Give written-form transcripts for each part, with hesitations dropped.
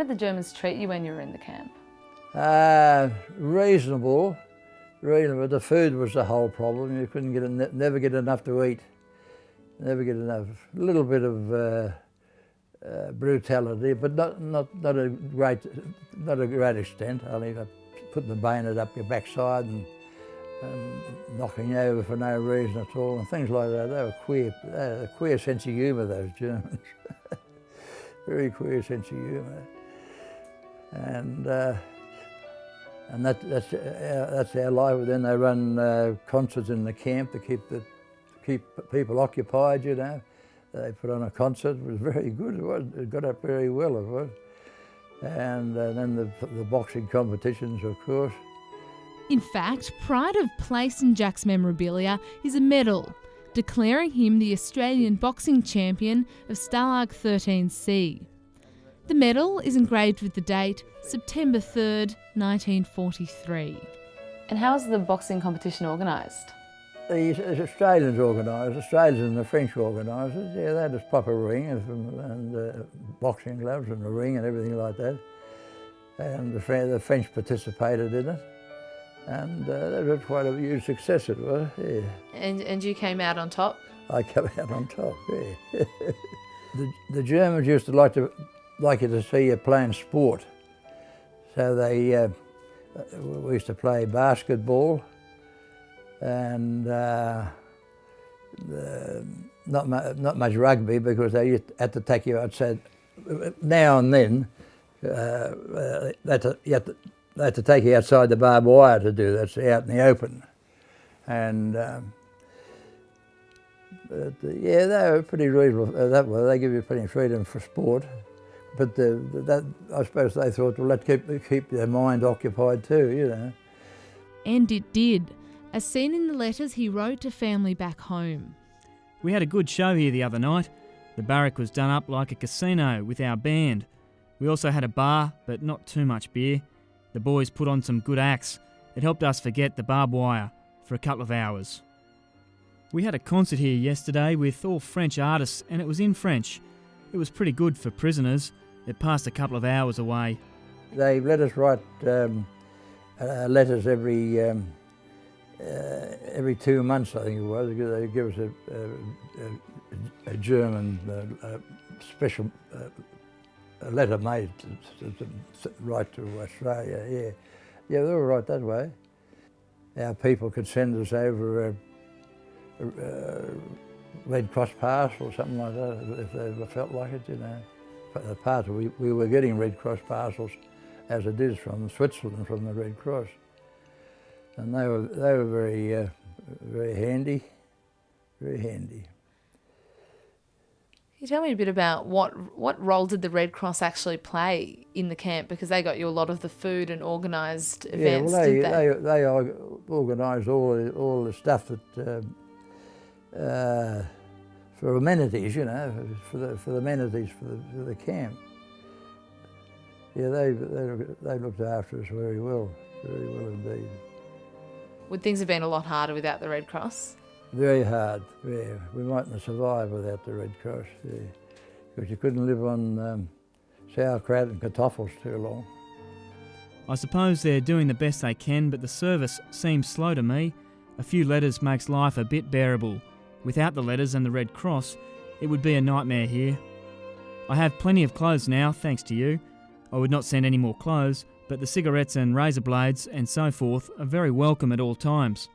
How did the Germans treat you when you were in the camp? Reasonable. The food was the whole problem. You couldn't get never get enough to eat. Never get enough. A little bit of brutality, but not a great extent. Only putting the bayonet up your backside and knocking you over for no reason at all, and things like that. They were queer. They had a queer sense of humour, those Germans. Very queer sense of humour. And that's our life. Then they run concerts in the camp to keep people occupied, you know. They put on a concert. It was very good. It got up very well, it was. And then the boxing competitions, of course. In fact, pride of place in Jack's memorabilia is a medal, declaring him the Australian boxing champion of Stalag 13C. The medal is engraved with the date September 3rd, 1943. And how was the boxing competition organised? The Australians organised, Australians and the French organised it. Yeah, they had a proper ring and boxing gloves and a ring and everything like that. And the French participated in it. And that was quite a huge success, it was, yeah. And you came out on top? I came out on top, yeah. The Germans used to like you to see you playing sport. So we used to play basketball and not much rugby, because they had to take you outside now and then. They had to take you outside the barbed wire to do that, so out in the open. And yeah, they were pretty reasonable that way. They give you plenty of freedom for sport. But I suppose they thought, well, let's keep their mind occupied too, you know. And it did, as seen in the letters he wrote to family back home. We had a good show here the other night. The barrack was done up like a casino with our band. We also had a bar, but not too much beer. The boys put on some good acts. It helped us forget the barbed wire for a couple of hours. We had a concert here yesterday with all French artists, and it was in French. It was pretty good for prisoners. It passed a couple of hours away. They let us write letters every 2 months, I think it was. They give us a German special a letter made to write to Australia, yeah. Yeah, they were right that way. Our people could send us over a Red Cross parcel or something like that if they ever felt like it, you know. But we were getting Red Cross parcels as it is from Switzerland, from the Red Cross. And they were very handy, very handy. Can you tell me a bit about what role did the Red Cross actually play in the camp? Because they got you a lot of the food and organised events, did they? They organised all the stuff that for amenities, you know, for the amenities for the camp. Yeah, they looked after us very well indeed. Would things have been a lot harder without the Red Cross? Very hard, yeah. We mightn't have survived without the Red Cross, yeah. Because you couldn't live on sauerkraut and kartoffels too long. I suppose they're doing the best they can, but the service seems slow to me. A few letters makes life a bit bearable. Without the letters and the Red Cross, it would be a nightmare here. I have plenty of clothes now, thanks to you. I would not send any more clothes, but the cigarettes and razor blades and so forth are very welcome at all times.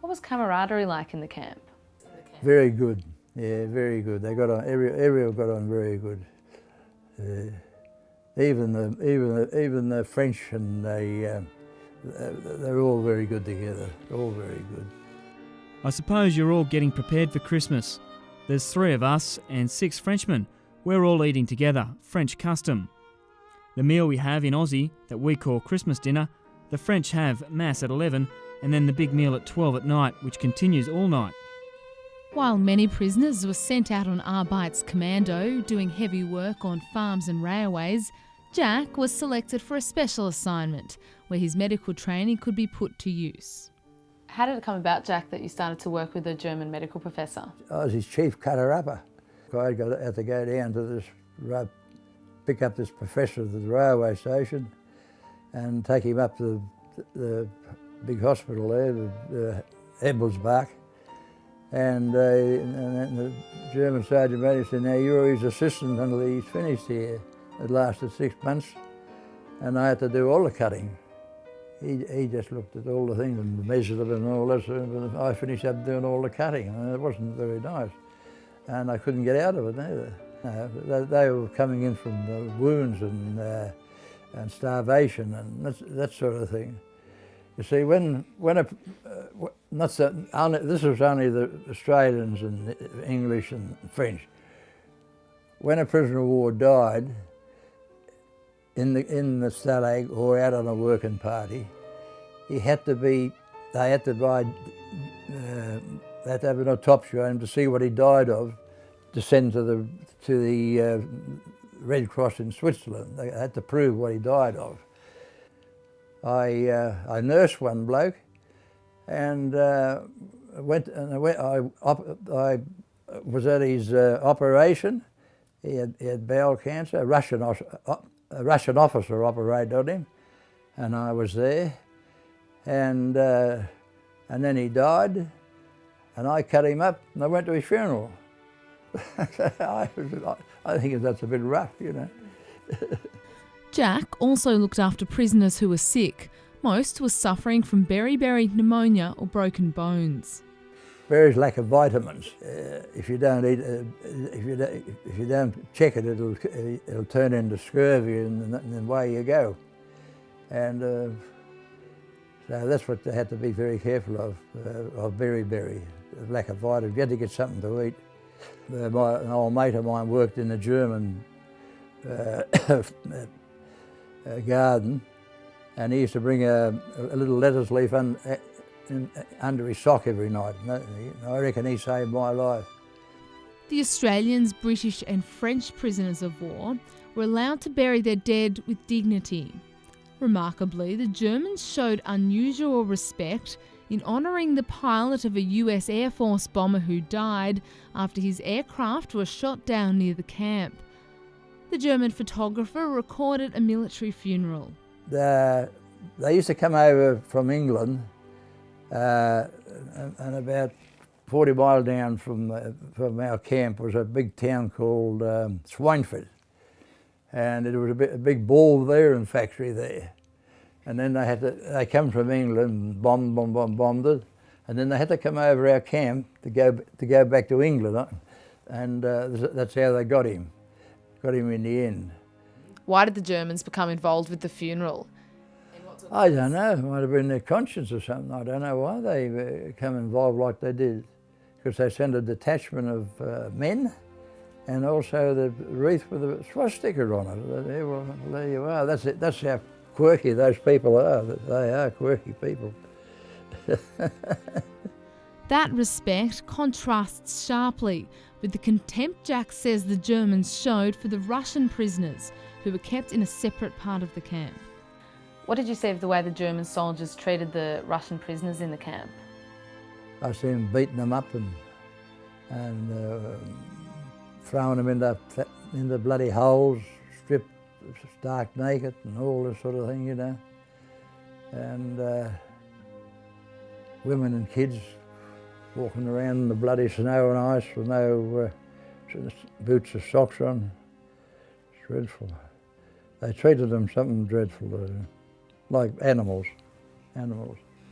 What was camaraderie like in the camp? Very good, yeah, very good. They got on, everyone got on very good. Even the French, and they're all very good together, all very good. I suppose you're all getting prepared for Christmas. There's 3 of us and 6 Frenchmen. We're all eating together, French custom. The meal we have in Aussie, that we call Christmas dinner, the French have Mass at 11, and then the big meal at 12 at night, which continues all night. While many prisoners were sent out on Arbeitskommando, doing heavy work on farms and railways, Jack was selected for a special assignment where his medical training could be put to use. How did it come about, Jack, that you started to work with a German medical professor? I was his chief cutter-upper. I had to go down to this pick up this professor at the railway station and take him up to the big hospital there, the Ebelsbach. And the German Sergeant Major said, now you're his assistant until he's finished here. It lasted 6 months, and I had to do all the cutting. He just looked at all the things and measured them and all this, but I finished up doing all the cutting, and it wasn't very nice. And I couldn't get out of it either. No, they were coming in from wounds and starvation and that sort of thing. You see, this was only the Australians and English and French. When a prisoner of war died in the Stalag or out on a working party, they had to have an autopsy on him to see what he died of, to send to the Red Cross in Switzerland. They had to prove what he died of. I nursed one bloke, and I was at his operation. He had bowel cancer. A Russian officer operated on him, and I was there. And then he died, and I cut him up, and I went to his funeral. I think that's a bit rough, you know. Jack also looked after prisoners who were sick. Most were suffering from beriberi pneumonia or broken bones. Various lack of vitamins. If you don't eat, if you don't check it, it'll turn into scurvy, and then away you go. And so that's what they had to be very careful of beriberi, lack of vitamins. You had to get something to eat. An old mate of mine worked in a German garden, and he used to bring a little lettuce leaf under his sock every night. And I reckon he saved my life. The Australians, British and French prisoners of war were allowed to bury their dead with dignity. Remarkably, the Germans showed unusual respect in honouring the pilot of a US Air Force bomber who died after his aircraft was shot down near the camp. The German photographer recorded a military funeral. They used to come over from England, and about 40 miles down from our camp was a big town called Swineford. And there was a big ball bearing factory there. And then they come from England, bombed it, and then they had to come over our camp to go back to England, and that's how they got him in the end. Why did the Germans become involved with the funeral? I don't know, it might have been their conscience or something. I don't know why they become involved like they did, because they sent a detachment of men, and also the wreath with a swastika on it. Well, there you are. That's it. That's how quirky those people are. They are quirky people. That respect contrasts sharply with the contempt Jack says the Germans showed for the Russian prisoners who were kept in a separate part of the camp. What did you say of the way the German soldiers treated the Russian prisoners in the camp? I see them beating them up and throwing them into bloody holes, stripped stark naked and all this sort of thing, you know. And women and kids walking around in the bloody snow and ice with no boots or socks on. It's dreadful. They treated them something dreadful, like animals.